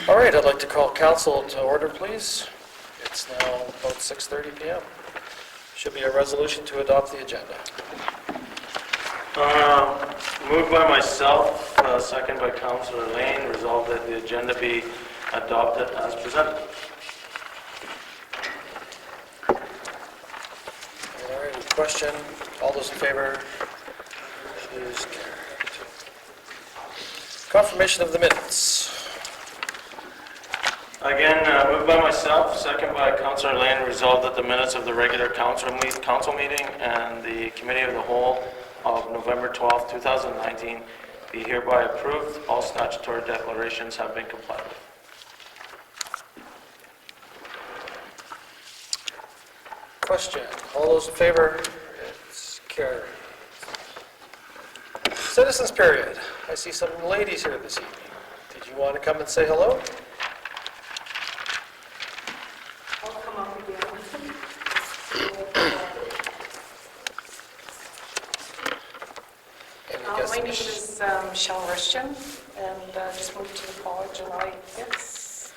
All right, I'd like to call council to order, please. It's now about 6:30 p.m. Should be a resolution to adopt the agenda. Moved by myself, second by Councillor Lane, resolved that the agenda be adopted as presented. All right, any question? All those in favor? Please carried. Confirmation of the minutes. Again, moved by myself, second by Councillor Lane, resolved that the minutes of the regular council meeting and the committee of the whole of November 12, 2019 be hereby approved. All statutory declarations have been complied with. Question. All those in favor? It's carried. Citizens period. I see some ladies here this evening. Did you want to come and say hello? I'll come up again. My name is Michelle Rushton, and just moved to the college in It's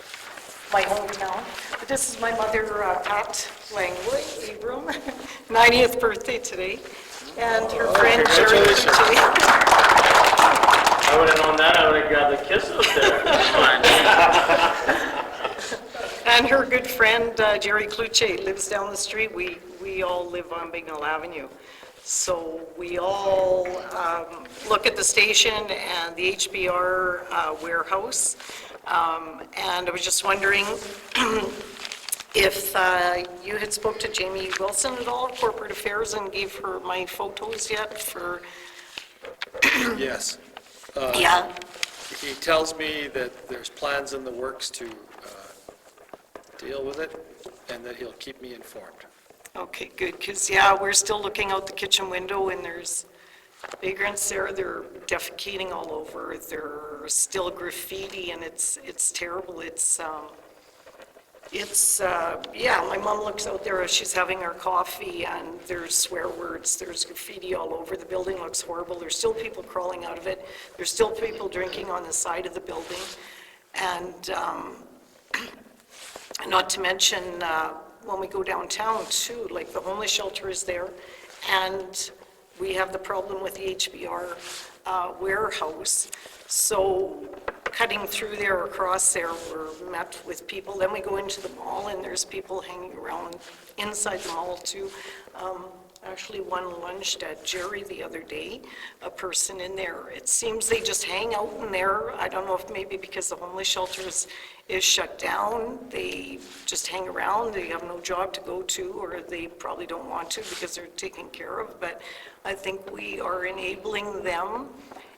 my hometown. But this is my mother, Pat Langley, Abram, 90th birthday today, and her friend Jerry Cloutier. I would have known that, I would have got the kiss up there. And her good friend Jerry Cloutier lives down the street. We all live on Bignell Avenue. So we all look at the station and the HBR warehouse. And I was just wondering if you had spoke to Jamie Wilson at all, Corporate Affairs, and gave her my photos yet for... Yes. Yeah. He tells me that there's plans in the works to deal with it, and that he'll keep me informed. Okay, good, because, yeah, we're still looking out the kitchen window, and there's vagrants there. They're defecating all over. There's still graffiti, and it's terrible. Yeah, my mom looks out there as she's having her coffee, and there's swear words. There's graffiti all over. The building looks horrible. There's still people crawling out of it. There's still people drinking on the side of the building. And not to mention, when we go downtown too, like the homeless shelter is there, and we have the problem with the HBR warehouse. So cutting through there, across there, we're met with people. Then we go into the mall, and there's people hanging around inside the mall too. Actually, one lunged at Jerry the other day, a person in there. It seems they just hang out in there. I don't know if maybe because the homeless shelter is shut down, they just hang around. They have no job to go to, or they probably don't want to because they're taken care of. But I think we are enabling them,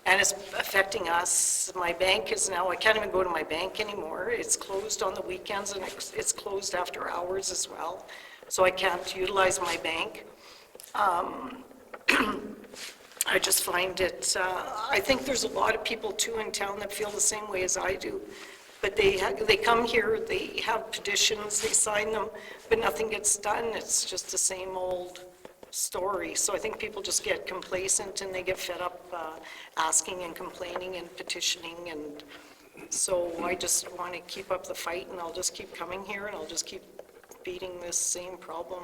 and it's affecting us. My bank is now, I can't even go to my bank anymore. It's closed on the weekends, and it's closed after hours as well. So I can't utilize my bank. I just find it, I think there's a lot of people too in town that feel the same way as I do. But they come here, they have petitions, they sign them, but nothing gets done. It's just the same old story. So I think people just get complacent, and they get fed up asking and complaining and petitioning. And so I just want to keep up the fight, and I'll just keep coming here, and I'll just keep beating this same problem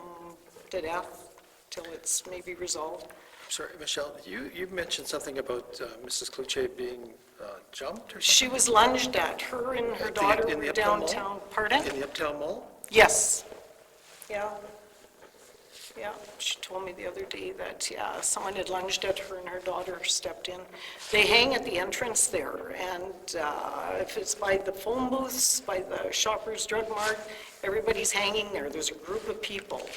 to death till it's maybe resolved. Sorry, Michelle, you mentioned something about Mrs. Cloutier being jumped or something? She was lunged at. Her and her daughter were downtown. Pardon? In the Uptown Mall? Yes. Yeah. Yeah, she told me the other day that, yeah, someone had lunged at her and her daughter stepped in. They hang at the entrance there, and if it's by the phone booths, by the Shoppers Drug Mart, everybody's hanging there. There's a group of people,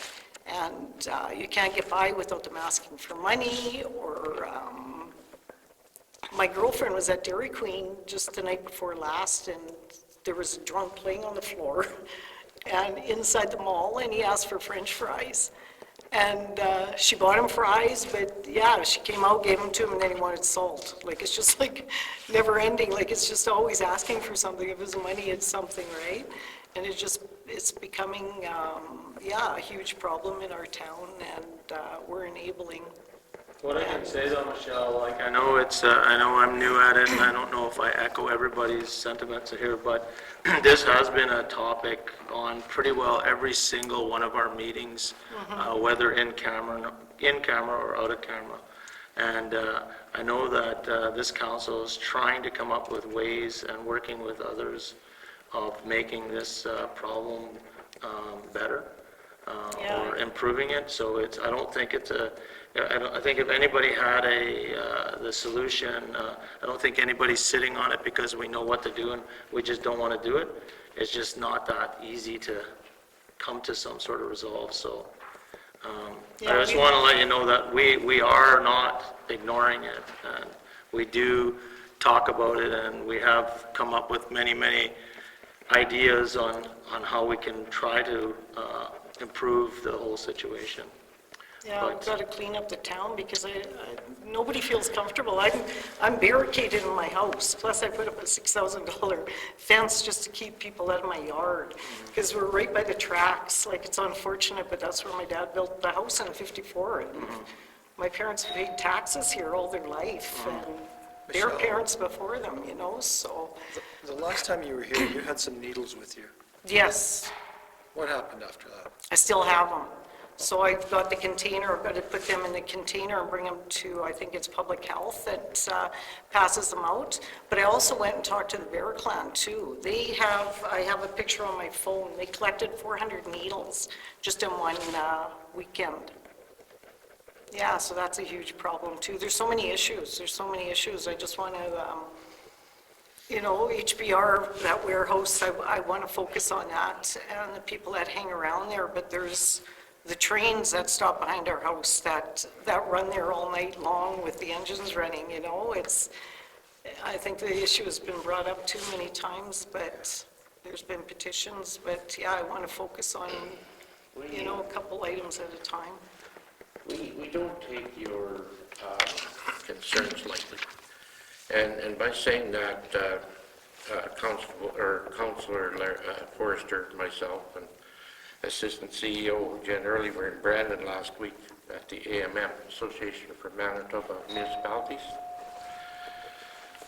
and you can't get by without them asking for money. Or my girlfriend was at Dairy Queen just the night before last, and there was a drunk laying on the floor and inside the mall, and he asked for French fries. And she bought him fries, but yeah, she came out, gave him to him, and then he wanted salt. Like, it's just like never ending. Like, it's just always asking for something. If it's money, it's something, right? And it's becoming, yeah, a huge problem in our town, and we're enabling What I can say though, Michelle, like, I know I know I'm new at it, and I don't know if I echo everybody's sentiments here, but this has been a topic on pretty well every single one of our meetings, whether in camera or out of camera. And I know that this council is trying to come up with ways and working with others of making this problem better. Or improving it, so I don't think it's I think if anybody had the solution, I don't think anybody's sitting on it because we know what to do and we just don't want to do it. It's just not that easy to come to some sort of resolve, so I just want to let you know that we are not ignoring it, and we do talk about it, and we have come up with many ideas on how we can try to improve the whole situation. Yeah, we've got to clean up the town because nobody feels comfortable. I'm barricaded in my house, plus I put up a $6,000 fence just to keep people out of my yard, because we're right by the tracks. Like, it's unfortunate, but that's where my dad built the house in '54. And my parents paid taxes here all their life, and their parents before them, you know, so. The last time you were here, you had some needles with you. Yes, What happened after that? I still have them. So I've got the container, I've got to put them in the container and bring them to, I think it's Public Health that passes them out. But I also went and talked to the Bear Clan too. I have a picture on my phone. They collected 400 needles just in one weekend. Yeah, so that's a huge problem too. There's so many issues. I just want to, HBR, that warehouse, I want to focus on that and the people that hang around there. But there's the trains that stop behind our house that run there all night long with the engines running, I think the issue has been brought up too many times, but there's been petitions. But yeah, I want to focus on, a couple items at a time. We don't take your concerns lightly. And by saying that, Councillor Forrester, myself, and Assistant CEO Jen Early were in Brandon last week at the AMM, Association for Manitoba Municipalities.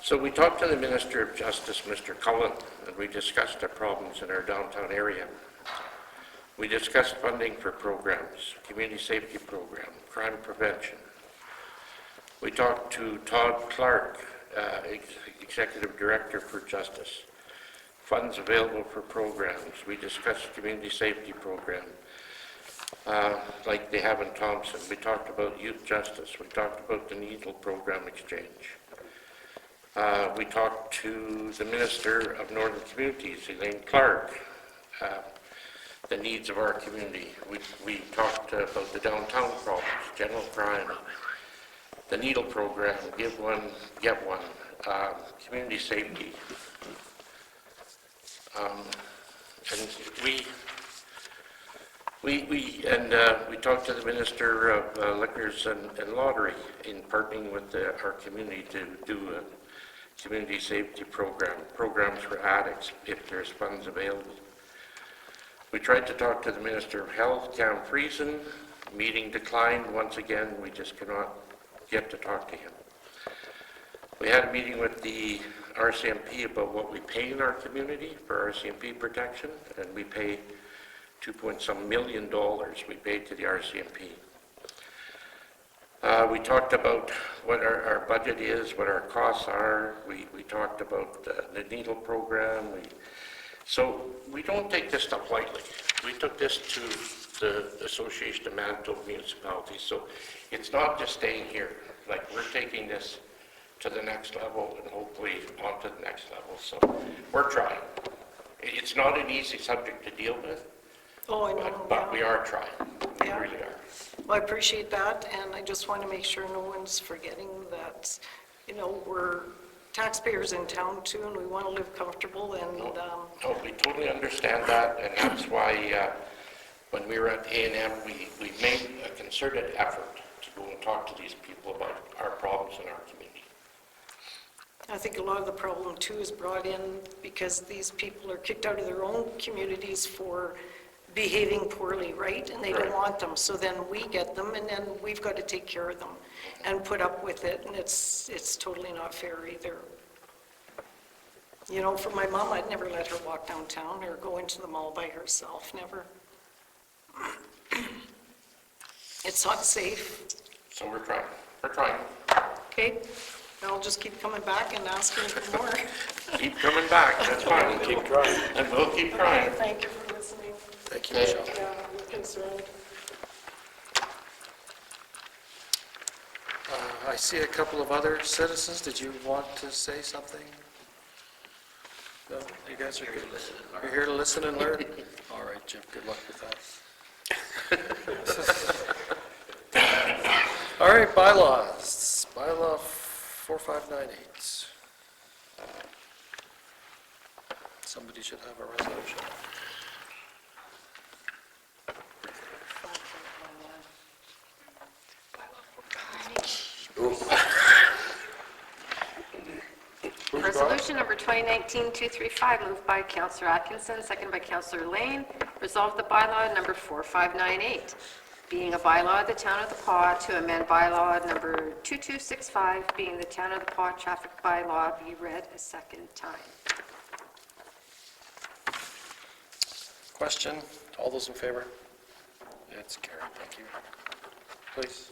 So we talked to the Minister of Justice, Mr. Cullen, and we discussed the problems in our downtown area. We discussed funding for programs, community safety program, crime prevention. We talked to Todd Clark, Executive Director for Justice, funds available for programs. We discussed community safety program, like they have in Thompson. We talked about youth justice. We talked about the needle program exchange. We talked to the Minister of Northern Communities, Elaine Clark, the needs of our community. We talked about the downtown problems, general crime, the needle program, give one, get one, community safety. And we talked to the Minister of Liquors and Lottery in partnering with our community to do a community safety program, programs for addicts if there's funds available. We tried to talk to the Minister of Health, Cam Friesen. Meeting declined once again. We just cannot get to talk to him. We had a meeting with the RCMP about what we pay in our community for RCMP protection, and we pay $2.some million we paid to the RCMP. We talked about what our budget is, what our costs are. We talked about the needle program. So we don't take this stuff lightly. We took this to the Association of Manitoba Municipalities. So it's not just staying here. Like, we're taking this to the next level and hopefully on to the next level. So we're trying. It's not an easy subject to deal with. Oh, I know. But we are trying. We Yeah. really are. Well, I appreciate that, and I just want to make sure no one's forgetting that, we're taxpayers in town too, and we want to live comfortable, and, No, we totally understand that, and that's why when we were at A&M, we made a concerted effort to go and talk to these people about our problems in our community. I think a lot of the problem too is brought in because these people are kicked out of their own communities for behaving poorly, right? And they don't Right. want them, so then we get them, and then we've got to take care of them and put up with it, and it's totally not fair either. You know, for my mom, I'd never let her walk downtown or go into the mall by herself, never. It's not safe, So we're trying. okay? And I'll just keep coming back and asking for more. Keep coming back, that's fine. Keep trying. And we'll keep trying. Thank you for listening. Thank you, Michelle. Yeah, I'm concerned. I see a couple of other citizens. Did you want to say something? No, you guys are good. You're here to listen and learn? All right, Jim, good luck with that. All right, bylaws. Bylaw 4598. Somebody should have a resolution. Resolution number 2019-235, moved by Councillor Atkinson, seconded by Councillor Lane. Resolve the bylaw number 4598, being a bylaw of the Town of the Paw to amend bylaw number 2265, being the Town of the Paw traffic bylaw, be read a second time. Question? All those in favor? It's carried. Thank you. Please.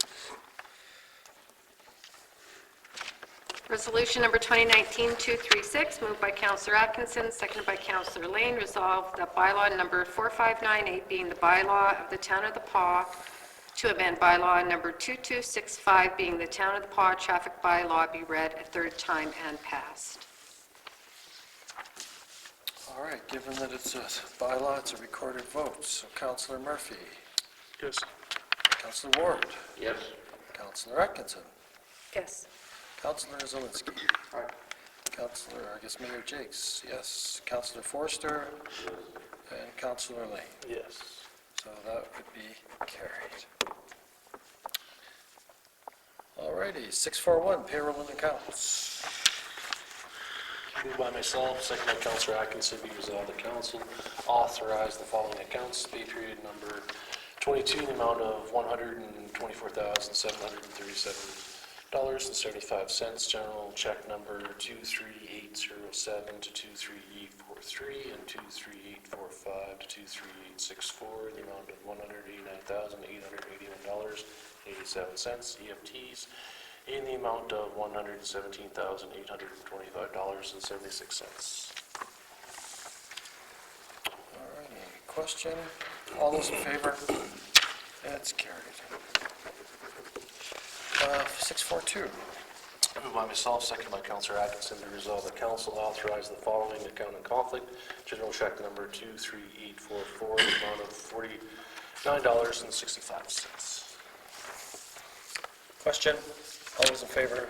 Resolution number 2019-236, moved by Councillor Atkinson, seconded by Councillor Lane. Resolved that bylaw number 4598, being the bylaw of the Town of the Paw to amend bylaw number 2265, being the Town of the Paw traffic bylaw, be read a third time and passed. All right, given that it's a bylaw, it's a recorded vote. So Councillor Murphy. Yes. Councillor Ward. Yes. Councillor Atkinson. Yes. Councillor Zelinski. Councillor, I guess Mayor Jakes, yes. Councillor Forster. And Councillor Lane. Yes. So that would be carried. All righty, 641, payroll and accounts. Moved by myself, second by Councillor Atkinson, be resolved that council authorize the following accounts. Pay period number 22 in the amount of $124,737.75. General check number 23807 to 23843 and 23845 to 23864 in the amount of $189,881.87. EFTs in the amount of $117,825.76. All righty, question? All those in favor? That's carried. 642. Moved by myself, second by Councillor Atkinson, be resolved that council authorize the following account in conflict. General check number 23844 in the amount of $49.65. Question? All those in favor?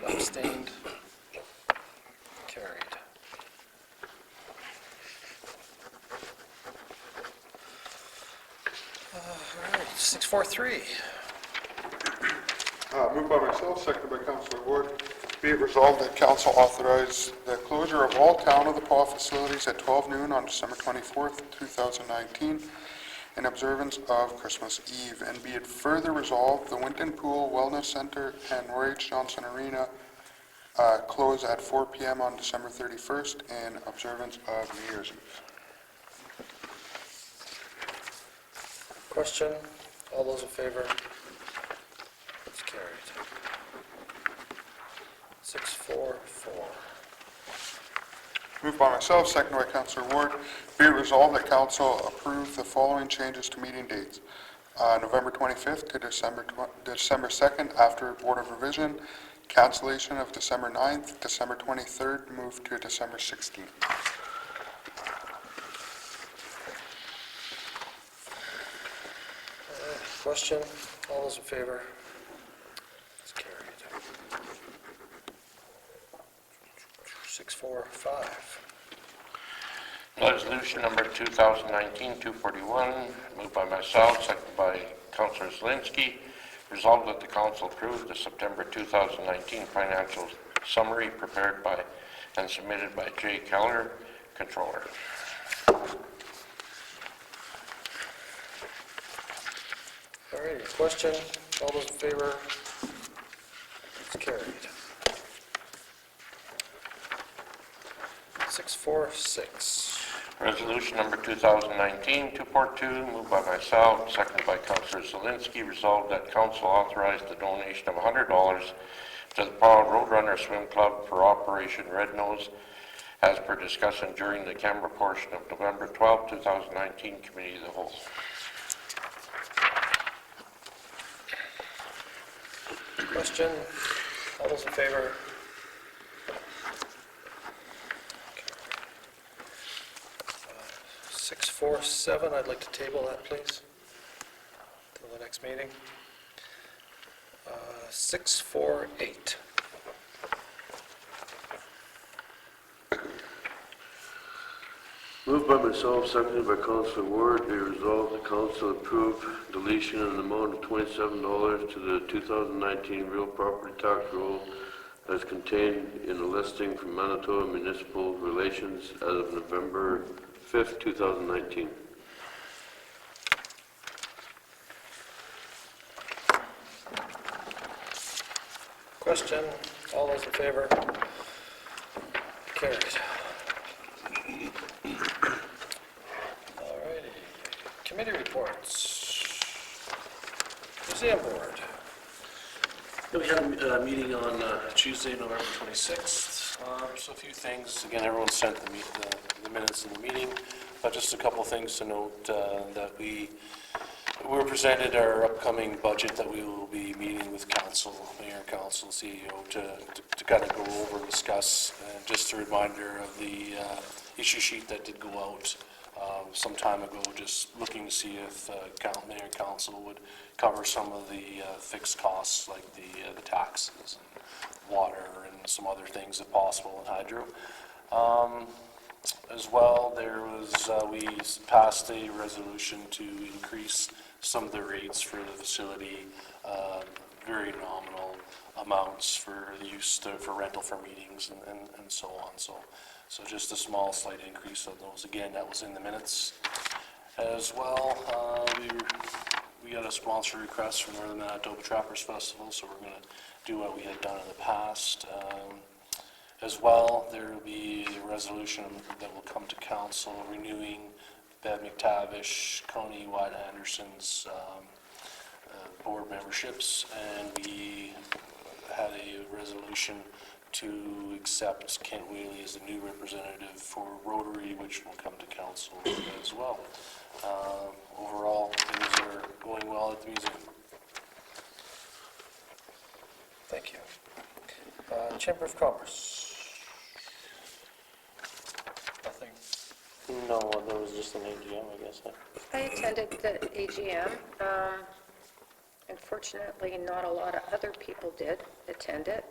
Abstained? Carried. All right, 643. Moved by myself, seconded by Councillor Ward. Be it resolved that council authorize the closure of all Town of the Paw facilities at 12 noon on December 24th, 2019, in observance of Christmas Eve. And be it further resolved, the Winton Pool Wellness Center and Roy H. Johnson Arena close at 4 p.m. on December 31st in observance of New Year's Eve. Question? All those in favor? It's carried. 644. Moved by myself, seconded by Councillor Ward. Be it resolved that council approve the following changes to meeting dates. November 25th to December 2nd after Board of Revision. Cancellation of December 9th, December 23rd, moved to December 16th. Question? All those in favor? It's carried. 645. Resolution number 2019-241, moved by myself, seconded by Councillor Zelinski. Resolved that the council approve the September 2019 financial summary prepared by and submitted by Jay Keller, Controller. All righty, question, all those in favor? It's carried. 646. Resolution number 2019-242, moved by myself, seconded by Councillor Zelinski, resolved that council authorize the donation of $100 to the Powell Roadrunner Swim Club for Operation Red Nose, as per discussion during the Canberra portion of November 12, 2019 Committee of the Whole. Question, all those in favor? 647, I'd like to table that, please, till the next meeting. 648. Moved by myself, seconded by Councillor Ward, be resolved the council approve deletion in the amount of $27 to the 2019 real property tax roll as contained in the listing from Manitoba Municipal Relations as of November 5th, 2019. Question, all those in favor? Carried. All righty, committee reports. Museum Board. Yeah, we had a meeting on Tuesday, November 26th. So a few things. Again, everyone sent the minutes of the meeting, but just a couple of things to note that we were presented our upcoming budget that we will be meeting with council, mayor, council, CEO to kind of go over and discuss. And just a reminder of the issue sheet that did go out some time ago, just looking to see if mayor and council would cover some of the fixed costs like the taxes and water and some other things if possible in hydro. As well, there was, we passed a resolution to increase some of the rates for the facility, very nominal amounts for the use for rental for meetings and so on. So just a small slight increase of those. Again, that was in the minutes. As well, we got a sponsor request from Northern Manitoba Trappers Festival, so we're going to do what we had done in the past. As well, there will be a resolution that will come to council renewing Bev McTavish, Coney White Anderson's board memberships, and we had a resolution to accept Kent Whaley as the new representative for Rotary, which will come to council as well. Overall, things are going well at the museum. Thank you. Chamber of Commerce. Nothing. No, there was just an AGM, I guess. I attended the AGM. Unfortunately, not a lot of other people did attend it.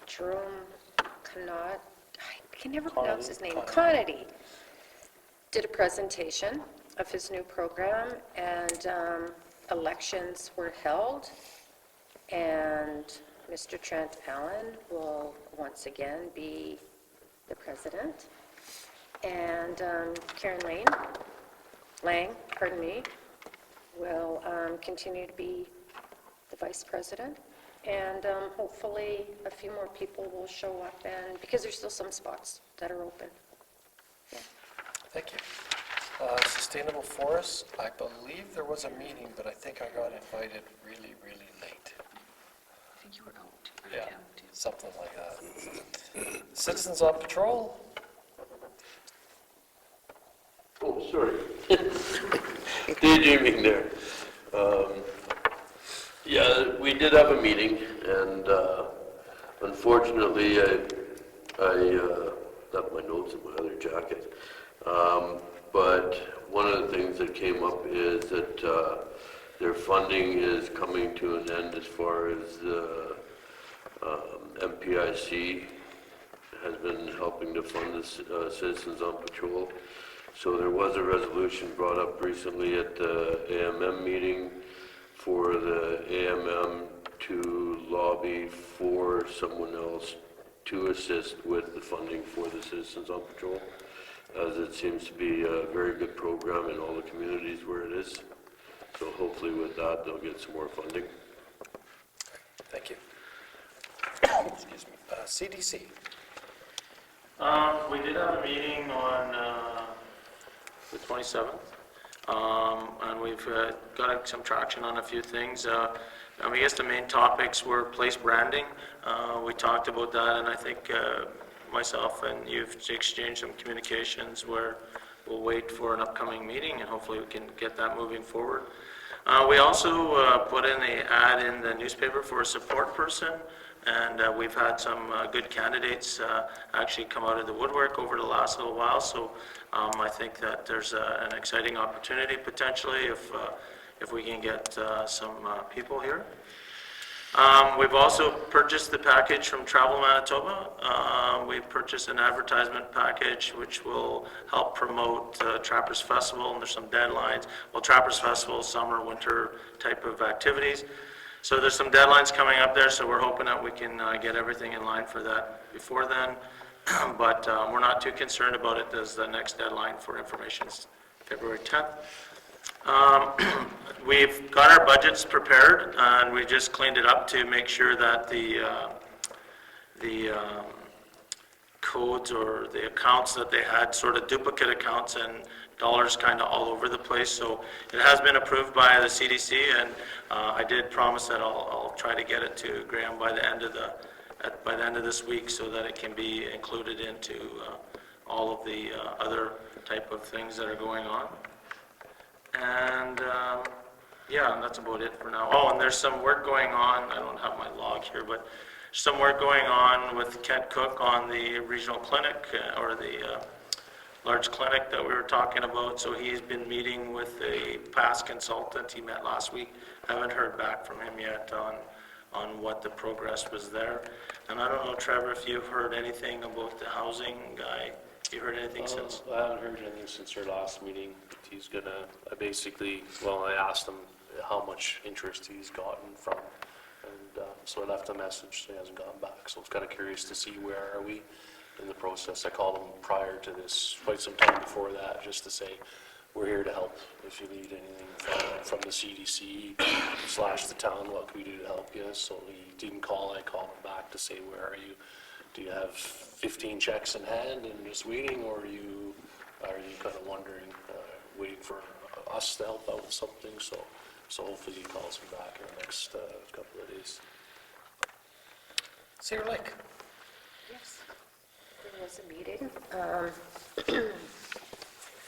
Jerome Conod, I can never pronounce his name, Conady, did a presentation of his new program, and elections were held, and Mr. Trent Allen will once again be the president, and Karen Lang, will continue to be the vice president, and hopefully a few more people will show up, and because there's still some spots that are open. Yeah. Thank you. Sustainable Forests, I believe there was a meeting, but I think I got invited really, really late. I think you were out. Yeah, something like that. Citizens on Patrol? Oh, sorry. Daydreaming there. Yeah, we did have a meeting, and unfortunately, I left my notes in my other jacket. But one of the things that came up is that their funding is coming to an end as far as the MPIC has been helping to fund the Citizens on Patrol. So there was a resolution brought up recently at the AMM meeting for the AMM to lobby for someone else to assist with the funding for the Citizens on Patrol. as it seems to be a very good program in all the communities where it is. So hopefully with that, they'll get some more funding. Thank you. Excuse me. CDC. We did have a meeting on the 27th, and we've got some traction on a few things. I guess the main topics were place branding. We talked about that, and I think myself and you've exchanged some communications where we'll wait for an upcoming meeting, and hopefully we can get that moving forward. We also put in the ad in the newspaper for a support person, and we've had some good candidates actually come out of the woodwork over the last little while, so I think that there's an exciting opportunity potentially if we can get some people here. We've also purchased the package from Travel Manitoba. We've purchased an advertisement package which will help promote Trappers Festival, and there's some deadlines. Well, Trappers Festival, summer, winter type of activities. So there's some deadlines coming up there, so we're hoping that we can get everything in line for that before then. But we're not too concerned about it, as the next deadline for information is February 10th. We've got our budgets prepared, and we just cleaned it up to make sure that the codes or the accounts that they had, sort of duplicate accounts and dollars kind of all over the place. So it has been approved by the CDC, and I did promise that I'll try to get it to Graham by the end of this week, so that it can be included into all of the other type of things that are going on. And yeah, and that's about it for now. Oh, and there's some work going on. I don't have my log here, but some work going on with Kent Cook on the regional clinic, or the large clinic that we were talking about. So he's been meeting with a past consultant. He met last week. Haven't heard back from him yet on what the progress was there. And I don't know, Trevor, if you've heard anything about the housing guy. You heard anything since? I haven't heard anything since our last meeting. But he's gonna, I asked him how much interest he's gotten from, and so I left a message, so he hasn't gotten back. So I was kind of curious to see where are we in the process. I called him prior to this, quite some time before that, just to say, we're here to help. If you need anything from the CDC / the town, what can we do to help you? So he didn't call. I called him back to say, where are you? Do you have 15 checks in hand and just waiting, or are you kind of wondering, waiting for us to help out with something? So hopefully he calls me back in the next couple of days. Cedar Lake. Yes, there was a meeting.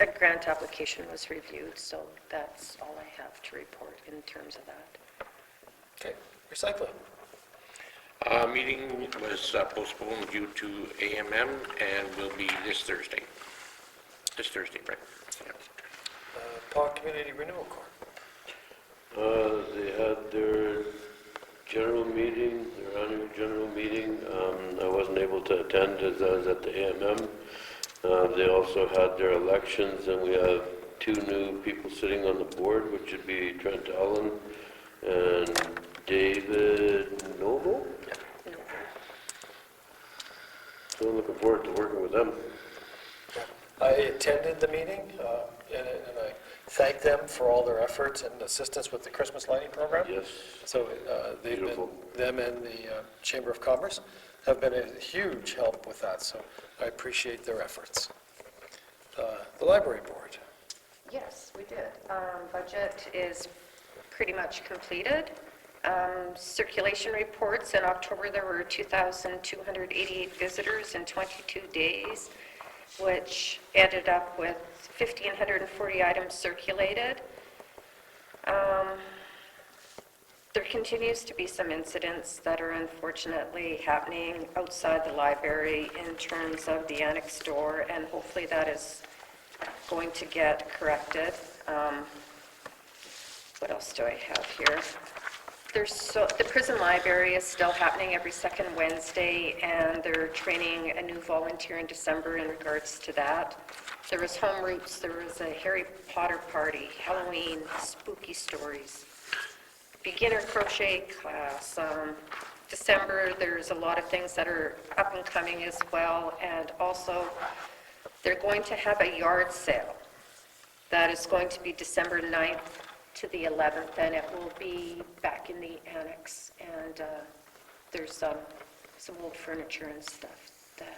A grant application was reviewed, so that's all I have to report in terms of that. Okay, recycling. Meeting was postponed due to AMM and will be this Thursday. This Thursday, right? Yeah. Paw Community Renewal Corps. They had their general meeting, their annual general meeting. I wasn't able to attend as I was at the AMM. They also had their elections, and we have 2 new people sitting on the board, which would be Trent Allen and David Noble. So I'm looking forward to working with them. I attended the meeting, and I thank them for all their efforts and assistance with the Christmas lighting program. Yes. So they've been, Beautiful. them and the Chamber of Commerce have been a huge help with that, so I appreciate their efforts. The Library Board. Yes, we did. Budget is pretty much completed. Circulation reports, in October there were 2,288 visitors in 22 days, which ended up with 1,540 items circulated. There continues to be some incidents that are unfortunately happening outside the library in terms of the annex door, and hopefully that is going to get corrected. What else do I have here? The prison library is still happening every second Wednesday, and they're training a new volunteer in December in regards to that. There was Home Roots, there was a Harry Potter party, Halloween, spooky stories, beginner crochet class. December, there's a lot of things that are up and coming as well, and also They're going to have a yard sale. That is going to be December 9th to the 11th, and it will be back in the annex. And there's some old furniture and stuff that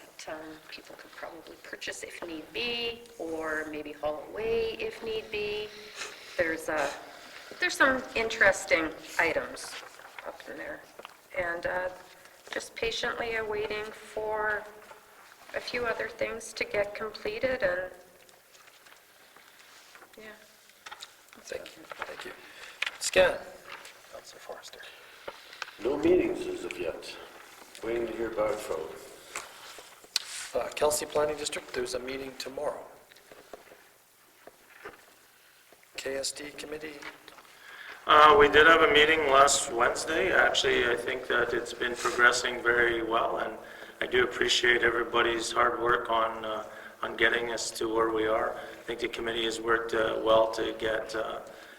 people could probably purchase if need be, or maybe haul away if need be. There's some interesting items up in there. And just patiently awaiting for a few other things to get completed, and yeah. Thank you, thank you. Scan, Councillor Forrester. No meetings as of yet. Waiting to hear back from. Kelsey Planning District, there's a meeting tomorrow. KSD Committee, We did have a meeting last Wednesday. Actually, I think that it's been progressing very well, and I do appreciate everybody's hard work on getting us to where we are. I think the committee has worked well to get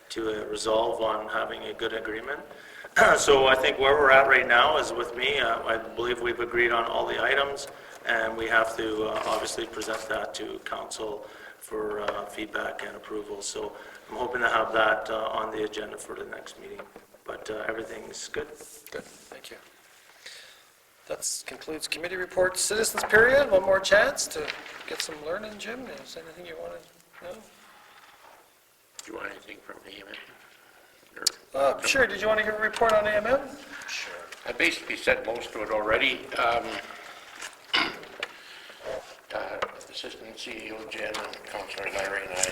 to a resolve on having a good agreement. So I think where we're at right now is with me. I believe we've agreed on all the items, and we have to obviously present that to council for feedback and approval. So I'm hoping to have that on the agenda for the next meeting, but everything's good. good, thank you. That concludes committee reports. Citizens period, one more chance to get some learning, Jim. Is there anything you want to know? Do you want anything from AMM? Sure, did you want to give a report on AMM? Sure. I basically said most of it already. Assistant CEO Jen and Councillor Larry and I,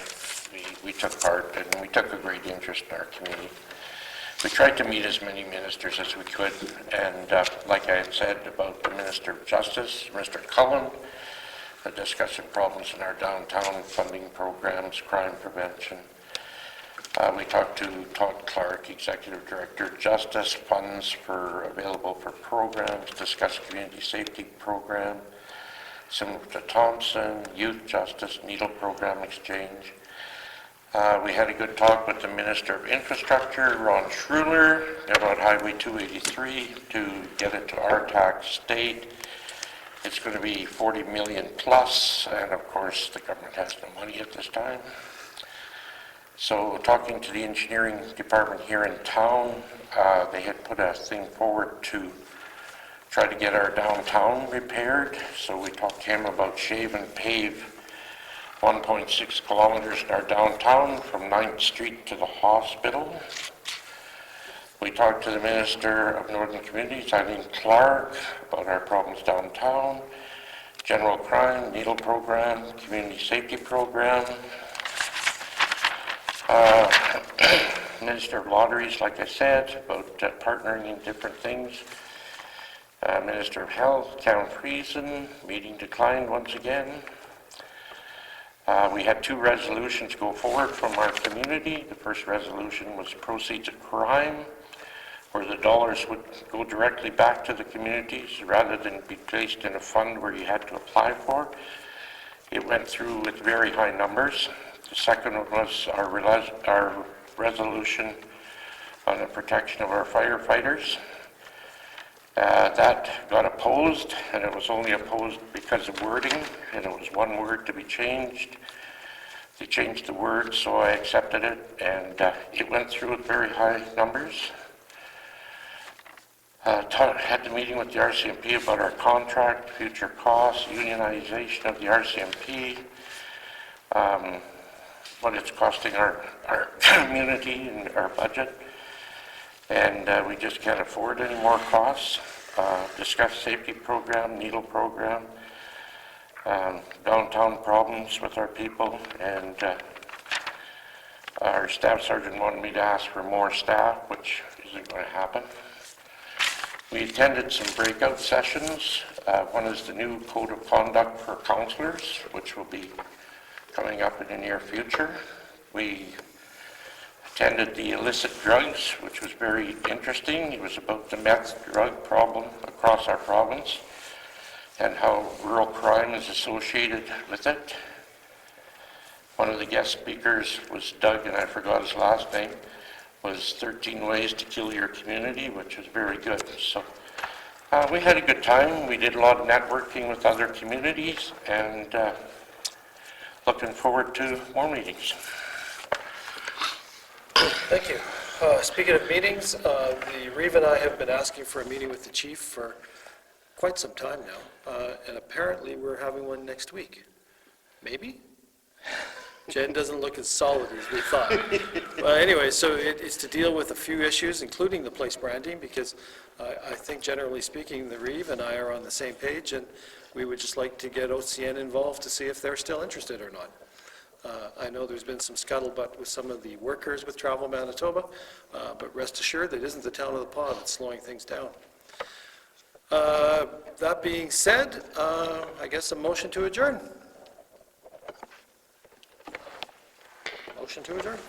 we took part, and we took a great interest in our community. We tried to meet as many ministers as we could, and like I had said about the Minister of Justice, Mr. Cullen, discussing problems in our downtown funding programs, crime prevention. We talked to Todd Clark, Executive Director, Justice, funds available for programs, discussed community safety program, similar to Thompson, Youth Justice, Needle Program Exchange. We had a good talk with the Minister of Infrastructure, Ron Schruler, about Highway 283 to get it to our tax state. It's going to be 40 million plus, and of course the government has no money at this time. So talking to the engineering department here in town, they had put a thing forward to try to get our downtown repaired. So we talked to him about shave and pave 1.6 kilometers in our downtown from 9th Street to the hospital. We talked to the Minister of Northern Communities, Eileen Clark, about our problems downtown, general crime, needle program, community safety program. Minister of Lotteries, like I said, about partnering in different things. Minister of Health, Karen Friesen, meeting declined once again. We had 2 resolutions go forward from our community. The first resolution was proceeds of crime, where the dollars would go directly back to the communities rather than be placed in a fund where you had to apply for. It went through with very high numbers. The second one was our resolution on the protection of our firefighters. That got opposed, and it was only opposed because of wording, and it was one word to be changed. They changed the word, so I accepted it, and it went through with very high numbers. Had the meeting with the RCMP about our contract, future costs, unionization of the RCMP, what it's costing our community and our budget, and we just can't afford any more costs. Discuss safety program, needle program, downtown problems with our people, and our staff sergeant wanted me to ask for more staff, which isn't going to happen. We attended some breakout sessions. One is the new code of conduct for councillors, which will be coming up in the near future. We attended the illicit drugs, which was very interesting. It was about the meth drug problem across our province and how rural crime is associated with it. One of the guest speakers was Doug, and I forgot his last name, was 13 Ways to Kill Your Community, which was very good. So we had a good time. We did a lot of networking with other communities, and looking forward to more meetings. Thank you. Speaking of meetings, the Reeve and I have been asking for a meeting with the chief for quite some time now, and apparently we're having one next week. Maybe? Jen doesn't look as solid as we thought. Well, anyway, so it's to deal with a few issues, including the place branding, because I think generally speaking, the Reeve and I are on the same page, and we would just like to get OCN involved to see if they're still interested or not. I know there's been some scuttlebutt with some of the workers with Travel Manitoba, but rest assured, it isn't the town of the Paw that's slowing things down. That being said, I guess a motion to adjourn. Motion to adjourn.